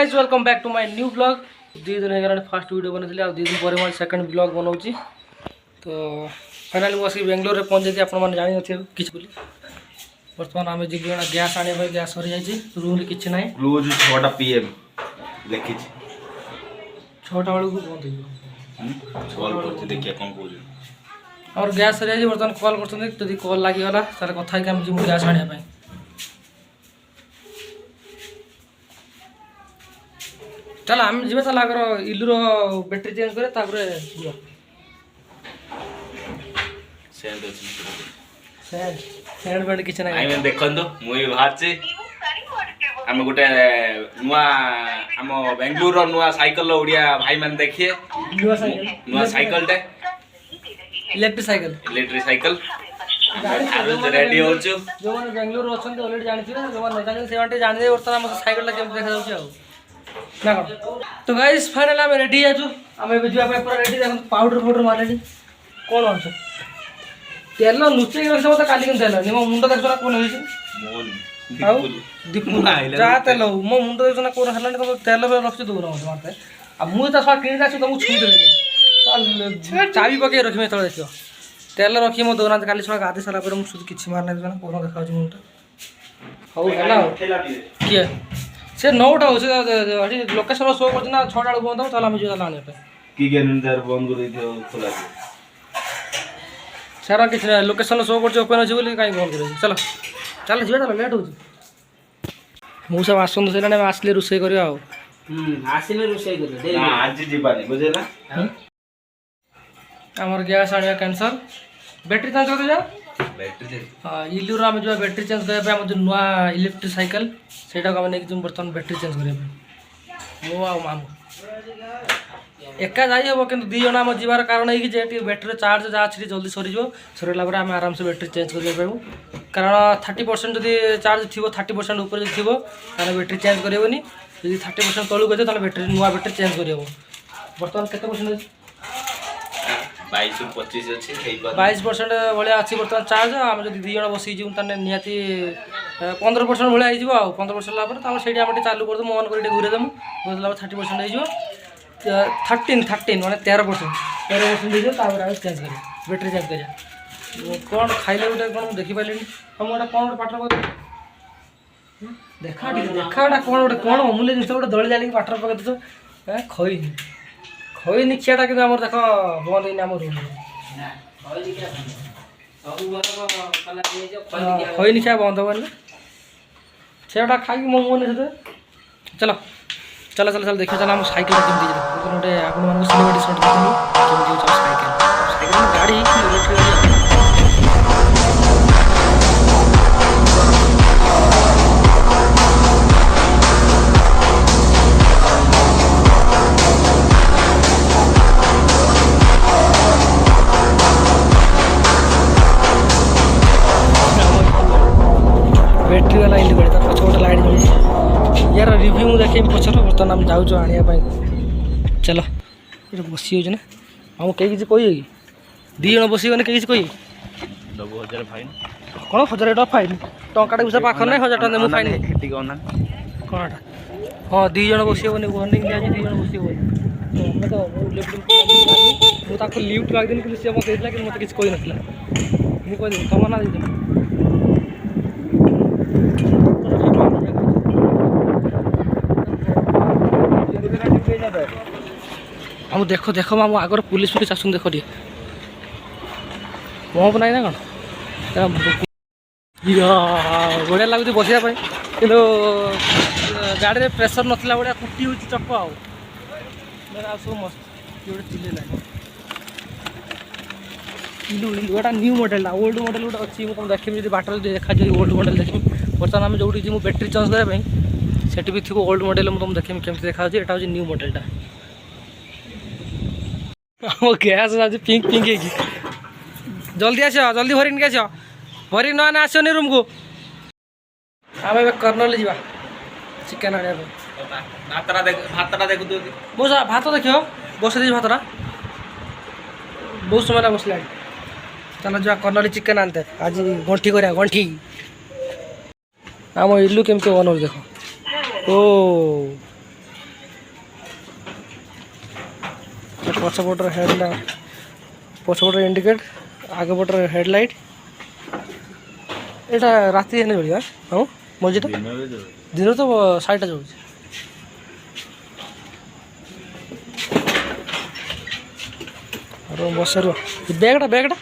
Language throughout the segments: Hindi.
Guys welcome back to my new blog. 2 दिन हो फास्ट वीडियो बनई आ 2 दिन पर मैं सेकंड ब्लॉग बनाऊँ। तो फाइनाली मुझे बेंगलोर में पहुँचे आप जानी थे किसी बोली। बर्तमान आम जी गैस आने गैस सरी जाइए रूम किसी ना 6टा PM लिखी 6टा बेलू बंद हो और गैस सरी जाइए बर्तमान कल कर कल लगिगला तार कथा जी गैस आने चल आम जी आगर इलूर बैटेरी चेंज करे सेंड बेड किसी ना देखो मुझे बाहर आम गोटे नुआ आम बेंगलुरु नुआ साइकिल ओडिया भाई मैंने देखिए नुआ साइकिल टे इलेक्ट्रिक साइकिल रेडी हो जो मैंने बेंगलुरु अच्छा अलरेडी जानते जो मैंने से जाने बर्तमान साइकिल केमती देखा जाऊँ ना कौन। तो गाइस फाइनल आम रेडी आम पूरा रेडी देख पाउडर फाउडर मारे कौन अच्छा तेल लुचेक रखे मत काली तेल मो मुंड देखना कौन जा तेल मो मुंड देखना कौन है तुम तेल रखी दौना मत मुझे सब किणी आस तुमको छुईदेवी चाबी पकई रखी तो देख तेल रखी मो दौना काली छुआ गाधे सारा मुझे किसी मारना कौन देखा मुंड हौ है किए से 9टा हो लोकेशन शो कर 6टा बंद हो चल आम जी आने बंद कर सारा किसी ना लोकेशन शो कर ओपन अच्छे बोली कहीं बंद कर चलो चल जी चलो लेट हो मुझे आसत से आसले रोसे कर आमर गैस आने कैंसल बैटेरी चेंज कर जा हाँ इलूर आम जो बैटेरी चेंज करने जो नुआ इलेक्ट्रिक साइकिल से नहीं बर्तमान बैटेरी चेंज करने मो एका जाई हम कि 2 जन आम जीवार कारण है कि बैटेरी चार्ज जहाँ अच्छी जल्दी सरीज सरला आम आराम से बैटेरी चेंज कर कारण 30% जब चार्ज थी 30% ऊपर थी बैटेरी चेंज करनी जी 30% तलू गए तो बैटेरी नुआ बैटेरी चेंज कर बर्तमान केते परसेंट 22% भाया अच्छी बर्तमान चार्ज आम जो 2 जन बसईजु निहाती 15% भाया हो 15% से आम चालू करदे मन कर घूरेदेमु 30% हो 13 माने 13% चेंज कर बैटेरी चेंज कर कौन खाइले गोटे कौन देखिपारे तुम गोटे कौन गोटे पाटर देखा देखा कौन गोटे कौन अमूल्य जिन गोटे दली जाली पाटर पकड़ दे खईनी खईनी खियाटा कि देख बंद होनी आम रूम खईनी खिया बंद हेन से खाई मो मन चलो चलो चलो चलो देखिए चलो आम साइकिल केमती गोटे आपण सिनेमेटिक शॉट देखनी साइकिल साइकिल गाड़ी बैटेरी वाला इल्ली गड़ी पछ गोटे लाइट यार रिव्यू मुझे देखे पचर बर्तमान आम जाऊँ आने चलो ये बसी हो आम कहीं किसी कहे कि 2 जन बसगने कहीं किसी कहे 1000 फाइन कौन 1000 टका फाइन टाटा पिछा पाख ना 1000 टका देमु फाइन कौन हाँ 2 जन बसगनी वार्निंग दिया 2 जन बसगनी मुझे लिफ्ट मागदेनी कि सी मत कि मत किसी कही ना मुझे तुम ना दे हम देख देख आम आगर पुलिस पुलिस आस देख टे महब ना ना कौन बढ़िया लगुच बसवाई कि गाड़ी में प्रेसर नाला भाया कुटी हो चक सब मस्त गोटे चिल्ले ना इलू इलू गोटा न्यू मॉडल ओल्ड मॉडल गोटे अच्छी तुम देखी बाटर देखा ओल्ड मॉडल देखी बर्तमान आम जो जी बैटेरी चेंज करने सेठी भी थी ओल्ड मॉडल मुझे तुम देखी केमती देखा यहाँ हूँ न्यू मॉडलटा गैस आज पिंक पिंक जल्दी आस जल्दी भरिक आस भरिक ना ना आसनी रूम को आम ए कर्नल जा चिकेन आने बहुत भात देख बस दी भातटा बहुत समय बसला चलो जा कर्नल चिकेन आनते आज गंठी कर गंठी आम इलू केमती बनौ देख ओ पछपटर पछपटर इंडिकेट आगे पटर हेडलाइट एटा राति हेने जळिया हां मझिटा दिन तो साइटा जळुछ अरे बसरो बैगटा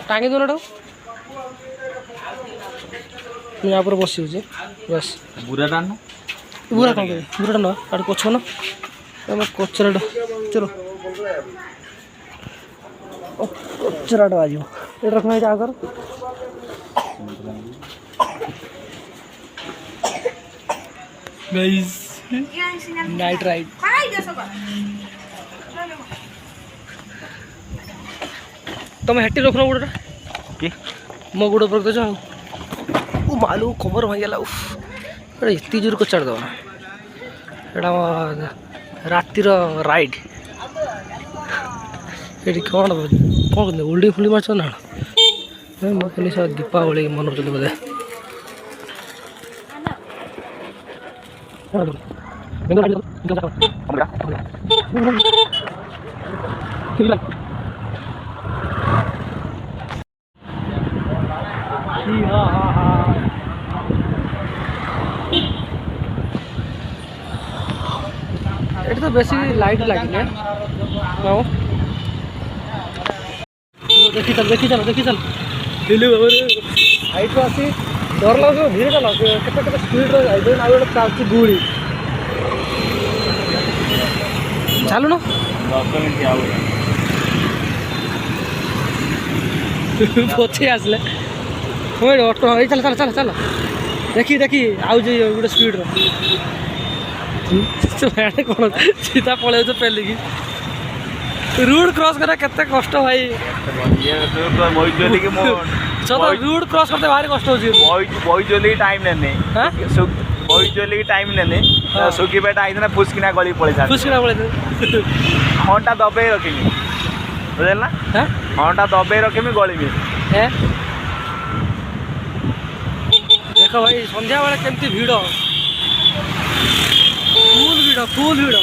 टांगी दो ना मैं यहाँ पर बस बस बुरा डान बुरा कौन बुरा ना आड़ कोच ना कोचरा चलो कोचरा आज ये रखना है आकर गाइस नाइट राइड तुम हेटी रखना गोड़ा कि मो गोड़ पर दे जाओ ओ मालू खबर भाई गला उफ अरे इतनी जोर को चढ़ दो एटा रातिर राइड ये कौन कौन उल्डी फुली मार ना मैं खाली सब दीपावली मन बोधे এটা তো বেশি লাইট লাগে নাও দেখি চল দিলু বাবা রে হাইট আছে ডর লাগে ধীরে চলাও কেতে স্পিড রে যাই দেন আলো চালছি গুড়ি চালু না 10 মিনিট যাও পছে আসলে ওই অটো এই চল দেখি আউ যে গোটে স্পিড রে कौन सीधा पड़े तो पहले की रूट क्रॉस करा कितने कष्ट भाई रूट क्रॉस करते भारी कष्ट बईजोली टाइम नेने बईजोली टाइम नेने सुखी बेटा आई ना फुसकिना गली पड़े हॉन्टा दबे रखी बुझल ना हॉन्टा दबे रखी गली में देख भाई संध्या बेले केमती भिड़ फुल भिड़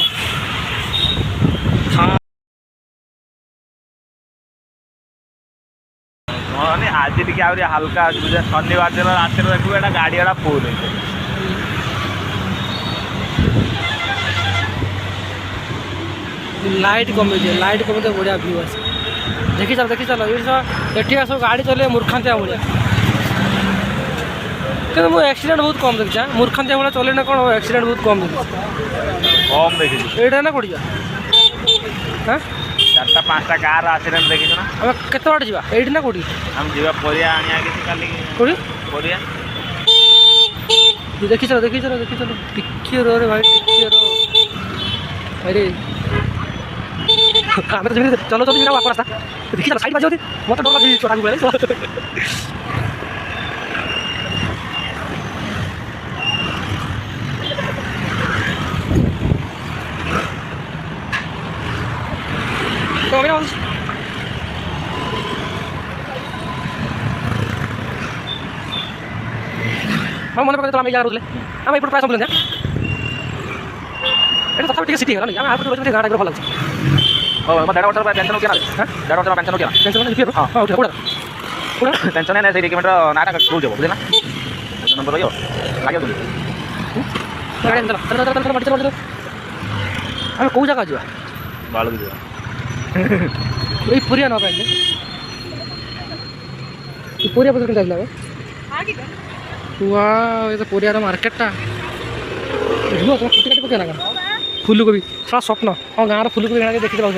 आज टे हल्का शनिवार दिन रात देखो गाड़ी वाला फुल लाइट कमी बढ़िया व्यू आस देखी चल ये सब गाड़ी चले मूर्खांतिया भाया कि एक्सीडेंट बहुत कम देखी मूर्खांतिया भाया चले ना कौन एक्सीडेंट बहुत कम देखी एटा ना कोड़ी हाँ 4-5टा कार एक्सीडेंट देखी ना केते बाटे जीवा एडी ना कोड़ी हम जीवा परिया आनिया के काली कोड़ी परिया देखी चलो टिक्की रो रे भाई टिक्की रो अरे हमें तो चलो ना वापस रास्ता देखी चलो साइड बाजू होती मत डर लगी छोटा गुले तो मेरा हम मन पकड़ हम जा रोले हम इपड़ प्राइस बोलते हैं এটা তথাপি ঠিক সিটি হল না আমি আর রোজ গাড়ি ভালো লাগছে ও আমার দাঁড়া ওটা পেনশন কেনা হ্যাঁ দাঁড়া ওটা পেনশন কেনা পেনশন মানে ফির হ্যাঁ ওটা পুরো পেনশন না সেই ডকুমেন্ট নাটা কল যাব বুঝলে না নম্বর রইও লাগে তো গাড়ি চল আমি কোন জায়গা যাবা বালু যাবা এই পুরিয়া না পাইলে এই পুরিয়া পর্যন্ত যাইলা বে वाह ये तो पूरी मार्केटा फुटी पके ना फुलकोबी सारा स्वप्न हाँ गाँव फुलकोबी किना देखी पास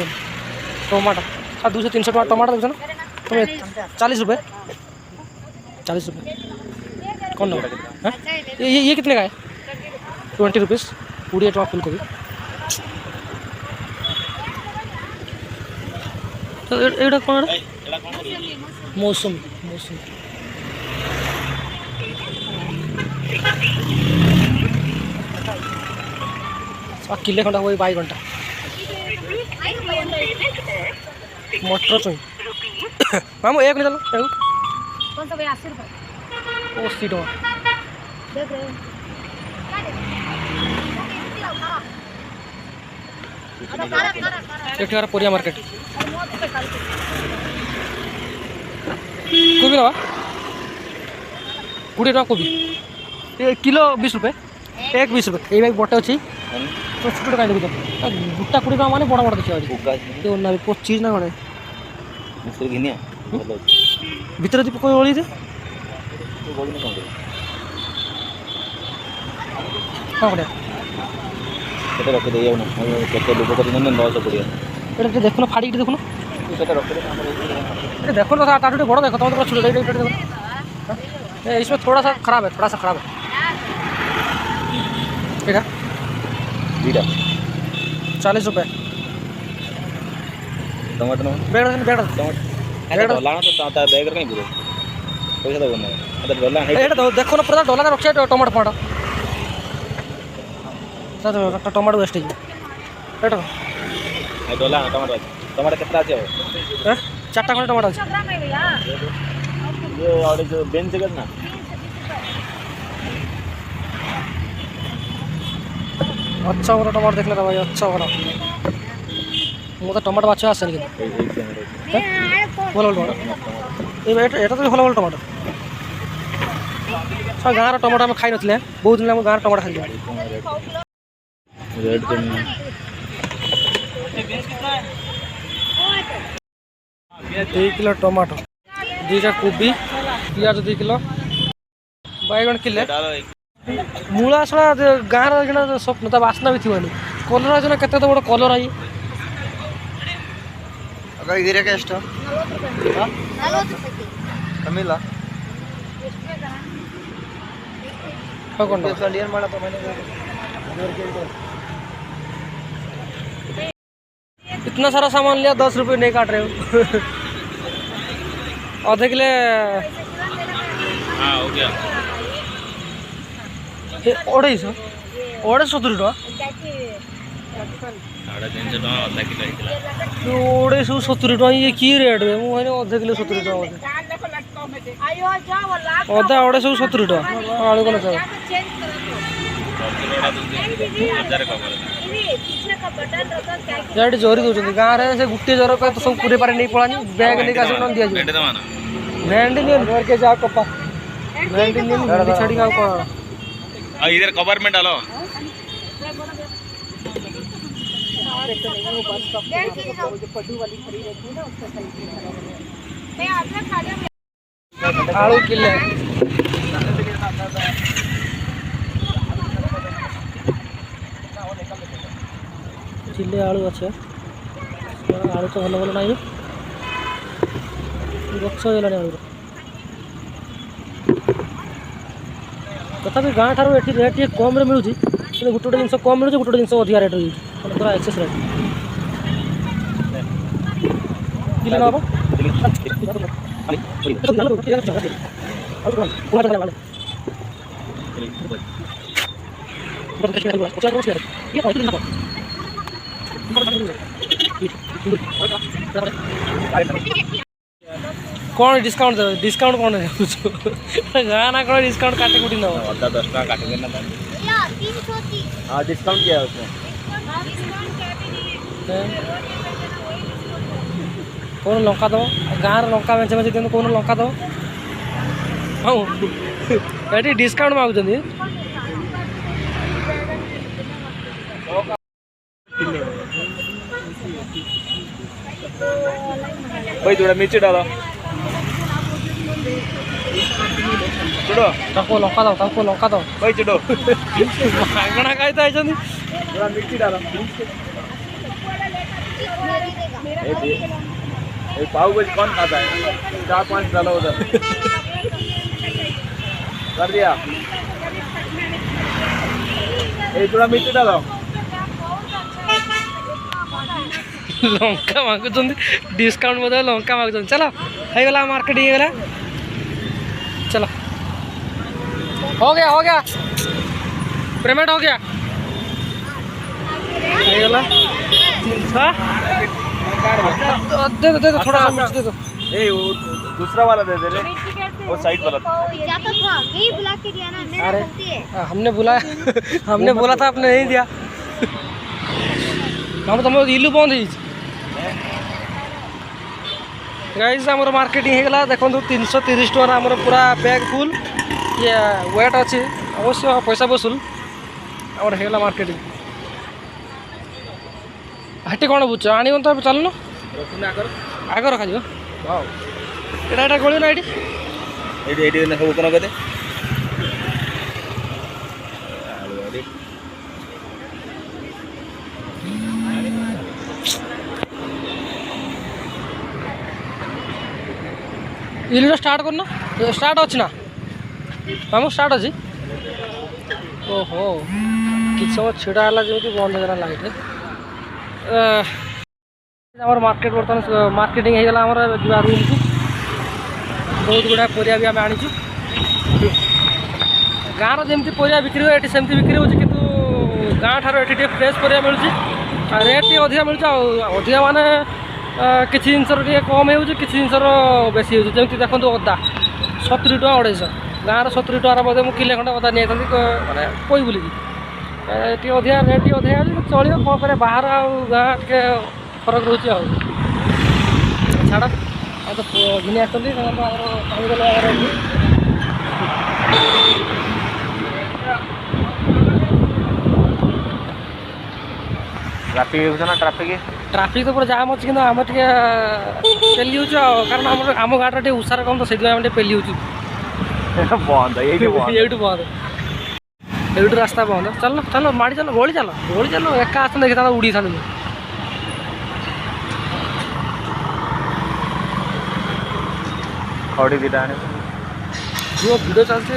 टमाटर 200-300 टका टमाटर देख ना तुम 40 रुपये कौन नंबर हाँ ये कितने का है 20 रुपीज़ 20 टका फुलकोबी तो एटा कौन मौसमी किले खंडा हुआ 22 घंटा मटर चुई मामू एक नहीं चलो कौन सा भैया 80 रुपए 80 टका देख रहे हो एक ठेका परिया मार्केट कोबी ना 20 टका कोबी किलो 20 रुपए एक 20 रुपए ये बैग बटे अच्छी तो छोटे टका देखो गुटा 20 टका माने बड़ा बड़ा देखिए ये ना 25 ना खड़े मिस्त्री घिनिया भीतर दीप कोई ओली थे हाँ बढ़िया केते रख दे ना केते लोग को दिन 900 पड़िया এটা দেখো না ফাড়ি দেখো না केते रख दे এটা দেখো না ताटू बड़ा देखो तुम छोटा छोटा देखो इसमें थोड़ा सा खराब है এটা दीदा 40 रुपए टमाटर ना बेड़ टमाटर लाना तो ताता बैग कहीं बुरो पैसा दो ना अदर डॉलर है এটা দেখো না পুরো ডলার রক্ষা টমেটো পাটা तो टमाटो वेस्ट এটা है डॉलर टमाटर कितना আছে হ্যাঁ 4টা করে টমেটো আছে 100 ग्राम है भैया ये और जो बेंच है ना अच्छा वाला टमाटर देखना था भाई अच्छा वाला वो तो टमाटर अच्छा आसे नहीं बोलो बोलो এটা তো ভালো ভালো টমেটো সব গাঁর টমেটো আমি খাই নথিলে বহুত দিন আমি গাঁর টমেটো খাইলি रेड के 2 किलो टमाटो 2टा कोबी पियाज 2 किलो बैगन किले मूला छड़ा गाँव सब मतलब बास्ना भी थी कलर आज केते तो बड़ कलर आई अगर गिरे का एस्ट कमिला कौन इंडियन माला तो मैंने इतना सारा सामान लिया 10 रुपये नहीं काट रहे हो आधे किले हां हो गया 250 270 टका 350 टका आधा किलो हिला 270 टका ये की रेट है मु आधे किलो 70 टका आयो जाओ लाख अदा 270 टका आलू कोन छ हजार का पीछे का बटन रखो क्या यार जोरी दउछन गाँ रे से गुट्टे जोर का तो सब पूरे पारे नहीं पड़ानी बैग नहीं कासे न दिया भेंट दमा ना भेंडी नहीं घर के जा कपा भेंडी नहीं भेंडी छड़ी का को इधर कवर में डालो आलू किले चिल्ले आलू अच्छे आलू तो भल भल ना गच हो आलू तथा गाँ ठार ये रेट ये कम मिलूँ गोटे गोटे जिन कम मिलूँ गोटे जिन अधिक रेट पूरा एक्सेस रेट किलो ना कौन डिस्काउंट दे डिस्काउंट कौन है गाँ ना कौन डिस्काउंट काटे कुटी ना आधा 10 टका काट देना था भैया 330 हां डिस्काउंट किया है उसमें डिस्काउंट क्या भी नहीं है कौन लंका दो गाँव लंका बेचे बेचे दिन कौन लंका दो हाँ ये डिस्काउंट मांगुं भाई थोड़ा मिर्ची डालो चुड़ो ताको लंका दो भाई चुड़ो मागणा खाई तो आइछन थोड़ा मिर्ची डालो ये पाव भाजी कौन खाता है 4-5 डालो उधर कर दिया ये थोड़ा मिर्ची डालो लंका मांगुं डिस्काउंट बदल लंका मांगुं चलो होगला मार्केट गला चलो हो गया पेमेंट हो गया हाँ दे दो थोड़ा सा मिर्च दे दो दूसरा वाला दे दे रे मिर्ची कैसे वो साइड वाला जाता था यही बुला के दिया ना मेरा अरे गलती है हमने बुलाया हमने बोला था आपने नहीं दिया हम तुम इलू बंद हो गाइस आमर मार्केटिंग हो गला देखो 330 टका आमर पूरा बैग फुल ये वेट अच्छी अवश्य पैसा वसूल आमर हो गला मार्केटिंग हाटी कौन बुझ आण तो चलुन आग रखा एटा गली ना एडी सब ओपन कर दे इलू स्टार्ट करना स्टार्ट अच्छी ना मामू स्टार्ट अच्छी ओहो कि समय छिड़ा है जमी बंद हो लाइट आम मार्केट बर्तमान मार्केटिंग होगा आम जा रूम को बहुत गुड़ा परिया भी आम आनीचु गाँव जमी परिया बिक्री हुए ये सेमती बिक्री हो कि गाँव ठार ये फ्रेश परिया मिलूँ रेट टे अधिका मिलूँ अधिका माने किसी जिनसर कम हो जिनसर बेसी हो जमी देखो अदा 70 टका 250 गाँव 70 टकर मुझे मुझे किले खंडे अदा नहीं मैंने कोई बोलिकी टी अधिका रेट टी अधिका चलो कौन कर बाहर गाँ टे फरक रोचे छाड़ तो घिनी आसली ट्रैफिक ना ट्राफिक तो पूरा जाम अच्छी कि आम टे पेली कारण आम गाड़ी टे उषार कम तो से पेली बंद ये बंद ये रास्ता बंद चलो चलो माड़ी चलो गोली चलो एका आस देखी था उड़ी था खड़ी दीटा जो भिड चलती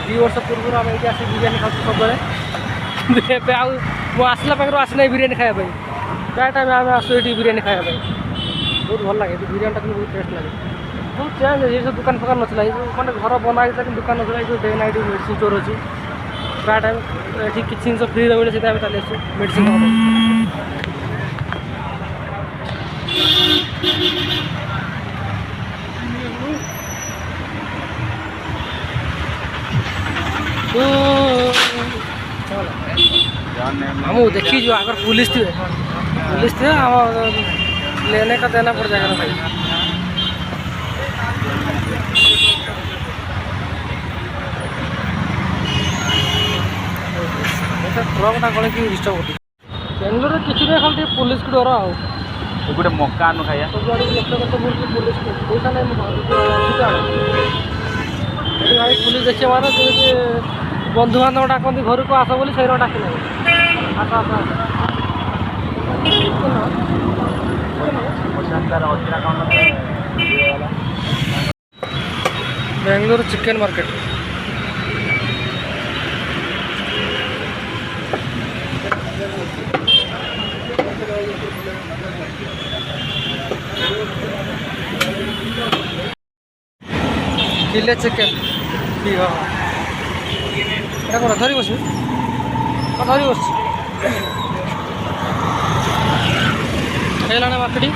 2 वर्ष पूर्व आम ये आसी बिरियानी खाऊ सब आसला पाखर आसना बिरियानी खाया प्राय टाइम आम आसू ये बिरियानी खाया बहुत भल लगे बिरियानी बहुत टेस्ट लगे बहुत चेंज ये सब दुकान फुकान नाला मैंने घर बना था कि दुकान नाला जो डे नाइट मेडिसिन स्टोर अच्छी प्राय टाइम ये किसी जिन फ्री मिले से चली मेडिसिन हम देखी जो अगर पुलिस थे हम लेने का देना पड़ जाएगा भाई ट्रक ना कौन कि डिस्टर्ब होती बेंगलोर किसी खाली पुलिस को डर आओ गोटे मक्का आनु खाया सब आड़ लक्ष कत बोलती पुलिस को पैसा नहीं भाई पुलिस देखिए माना जमी बंधु बांधव डाकती घर को आस बोली से डाक आस आस बेंगलोर चिकेन मार्केट किले चिकेन ठीक है এটা কোন ধরি বসবি ধরি বসছি খেলানা মার্কেটিং